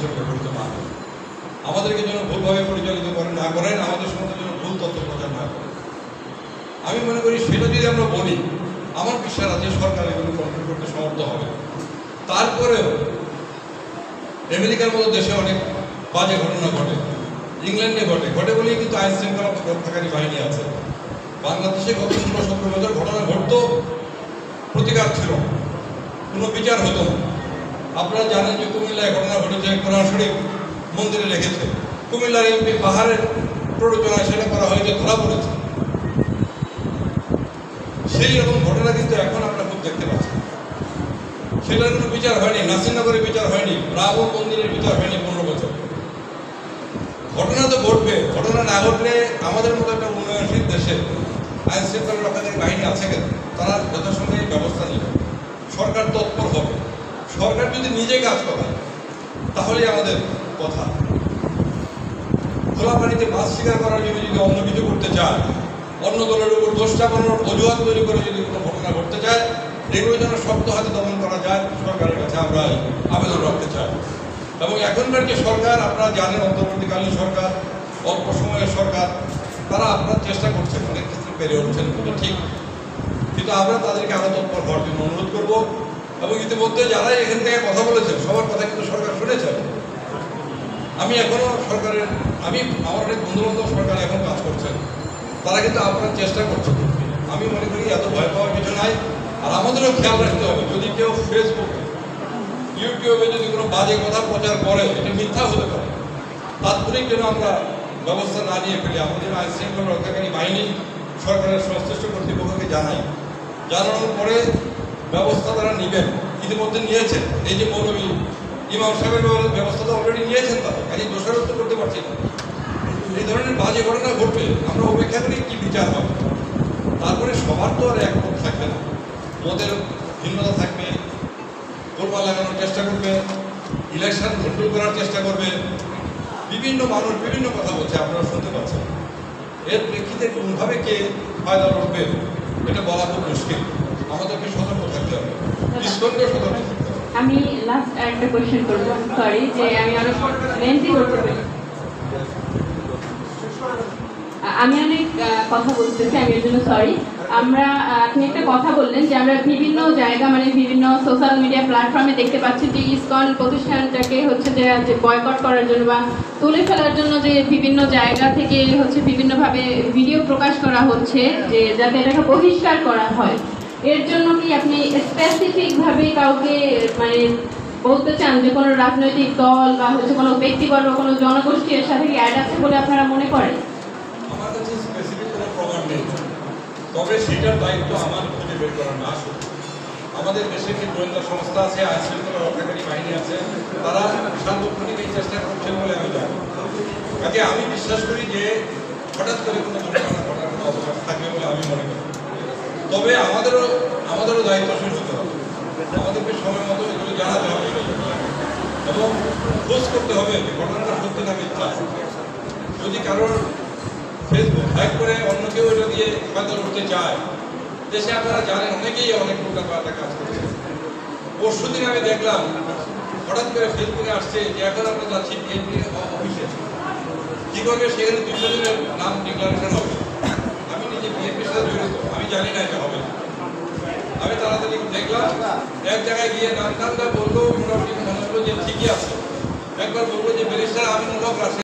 সঙ্গে জড়িত না হয়, আমাদেরকে যেন ভুলভাবে পরিচালিত না করেন, আমাদের সমাজের জন্য ভুল তথ্য প্রচার না করেন। আমি মনে করি সেটা যদি আমরা বলি, আমার বিশ্বাস আছে সরকার এগুলো কন্ট্রোল করতে সমর্থ হবে। তারপরেও আমেরিকার মতো দেশে অনেক বাজে ঘটনা ঘটে, ইংল্যান্ডে ঘটে বলেই কিন্তু আইন শৃঙ্খলা রক্ষাকারী বাহিনী আছে। বাংলাদেশে গত 16-17 বছর ঘটনা ঘটতো, প্রতিকার ছিল, কোনো বিচার হতো না। আপনারা জানেন যে কুমিল্লায় ঘটনা ঘটেছে, কোরআন শরীফ মন্দিরে রেখেছে, কুমিল্লার এমপি পাহাড়ের প্ররোচনায় সেটা করা হয়েছে, ধরা পড়েছে। সেই রকম ঘটনা কিন্তু এখন আমরা খুব দেখতে পাচ্ছি। সেটার কোনো বিচার হয়নি, নাসিরনগরের বিচার হয়নি, রাবণ মন্দিরের বিচার হয়নি 15 বছর। ঘটনা তো ঘটবে, ঘটনা না ঘটলে আমাদের মতো একটা উন্নয়নশীল দেশে আইন শৃঙ্খলা রক্ষাকারী বাহিনী আছে কেন? তারা যথাসময়ে ব্যবস্থা নেবে, সরকার তৎপর হবে। সরকার যদি নিজে কাজ করে তাহলে আমাদের কথা। খোলা পানিতে মাছ শিকার করার জন্য যদি অন্য কিছু করতে চায়, অন্য দলের উপর দোষ চাপানোর অজুহাত তৈরি করে যদি কোনো ঘটনা ঘটতে চায়, এগুলো যেন শক্ত হাতে দমন করা যায়, সরকারের কাছে আমরা আবেদন রাখতে চাই। এবং এখনকার যে সরকার, আপনারা জানেন অন্তর্বর্তীকালীন সরকার, অল্প সময়ের সরকার, তারা আপনার চেষ্টা করছেন, অনেক ক্ষেত্রে পেরে উঠছেন, ঠিক। কিন্তু আমরা তাদেরকে আরও তৎপর হওয়ার জন্য অনুরোধ করব। এবং ইতিমধ্যে যারা এখান থেকে কথা বলেছেন সবার কথা কিন্তু সরকার শুনেছেন। আমি এখনও সরকারের, আমার অনেক বন্ধুবান্ধব সরকার এখন কাজ করছেন, তারা কিন্তু আপনার চেষ্টা করছেন। আমি মনে করি এত ভয় পাওয়ার কিছু নাই। আর আমাদেরও খেয়াল রাখতে হবে, যদি কেউ ফেসবুকে, ইউটিউবে যদি কোনো বাজে কথা প্রচার করে, এটা মিথ্যা হতে পারে, তাৎক্ষণিক যেন আমরা ব্যবস্থা না নিয়ে ফেলি। আমাদের আইন শৃঙ্খলা রক্ষাকারী বাহিনী সরকারের সংশ্লিষ্ট কর্তৃপক্ষকে জানানোর পরে ব্যবস্থা তারা নেবেন, ইতিমধ্যে নিয়েছেন। এই যে মৌলভী ইমাম সাহেবের ব্যবস্থা তো অলরেডি নিয়েছেন, তারা কাজে দোষারোপ করতে পারছি না। এই ধরনের বাজে ঘটনা ঘটবে, আমরা অপেক্ষা করি কি বিচার হবে। তারপরে সবার তো আর একমত থাকবে না, মতের ভিন্নতা থাকবে, গোলমাল লাগানোর চেষ্টা করবে, ইলেকশন কন্ট্রোল করার চেষ্টা করবে। বিভিন্ন মানুষ বিভিন্ন কথা বলছে, আপনারা শুনতে পাচ্ছেন। এর প্রেক্ষিতে কোনভাবে কে ফায়দা উঠবে এটা বলা খুব মুশকিল। আমাদেরকে সতর্ক থাকতে হবে, নিষ্কণ্ঠেও সতর্ক থাকতে হবে। আমি লাস্ট একটা কোয়েশ্চেন করবো, সরি যে আমি অনেক লেন্থি করতে পারি, আমি অনেক কথা বলতেছি, আমি এর জন্য সরি। আপনি একটা কথা বললেন যে আমরা বিভিন্ন জায়গা, মানে বিভিন্ন সোশ্যাল মিডিয়া প্ল্যাটফর্মে দেখতে পাচ্ছি যে ইসকন প্রতিষ্ঠানটাকে হচ্ছে যে বয়কট করার জন্য বা তুলে ফেলার জন্য যে বিভিন্ন জায়গা থেকে হচ্ছে বিভিন্নভাবে ভিডিও প্রকাশ করা হচ্ছে, যে যাতে এটাকে বহিষ্কার করা হয়। এর জন্য কি আপনি স্পেসিফিকভাবে কাউকে মানে বলতে চান যে কোনো রাজনৈতিক দল বা হচ্ছে কোনো ব্যক্তিগত কোনো জনগোষ্ঠী এর সাথে কি অ্যাড আছে বলে আপনারা মনে করেন? আমার কাছে স্পেসিফিক কোনো প্রমাণ নেই, তবে সেটার দায়িত্ব আমার খুঁজে বের করা না। শুধু আমাদের দেশে যে গোয়েন্দা সংস্থা আছে, আইন শৃঙ্খলা রক্ষাকারী বাহিনী আছে, তারা সার্বক্ষণিক এই চেষ্টা করছেন বলে আমি জানি। কাজে আমি বিশ্বাস করি যে হঠাৎ করে কোনো দুর্ঘটনা ঘটার কোনো অবকাশ থাকবে বলে আমি মনে করি। তবে আমাদেরও দায়িত্বশীল হতে হবে, আমাদেরকে সময় মতো এগুলো জানাতে হবে এবং খোঁজ করতে হবে যে ঘটনাটা সত্যি না মিথ্যা। যদি কারোর ফেসবুক হ্যাক করে অন্য কেউ এটা দিয়ে ফায়দা করতে চায়, দেশে আপনারা জানেন অনেকেই অনেক উল্টাপাল্টা কাজ করছে। পরশুদিন আমি দেখলাম হঠাৎ করে ফেসবুকে আসছে যে এখন আমরা যাচ্ছি বিএনপি অফিসে, কি করবে সেখানে 200 জনের নাম ডিক্লারেশন হবে। আমি নিজে বিএনপির সাথে জড়িত, আমি জানি না এটা হবে। আমি তাড়াতাড়ি দেখলাম, এক জায়গায় গিয়ে নাম বললো, মোটামুটি মনে হলো যে ঠিকই আছে। একবার বলবো যে ব্যারিস্টার আমিনুল হক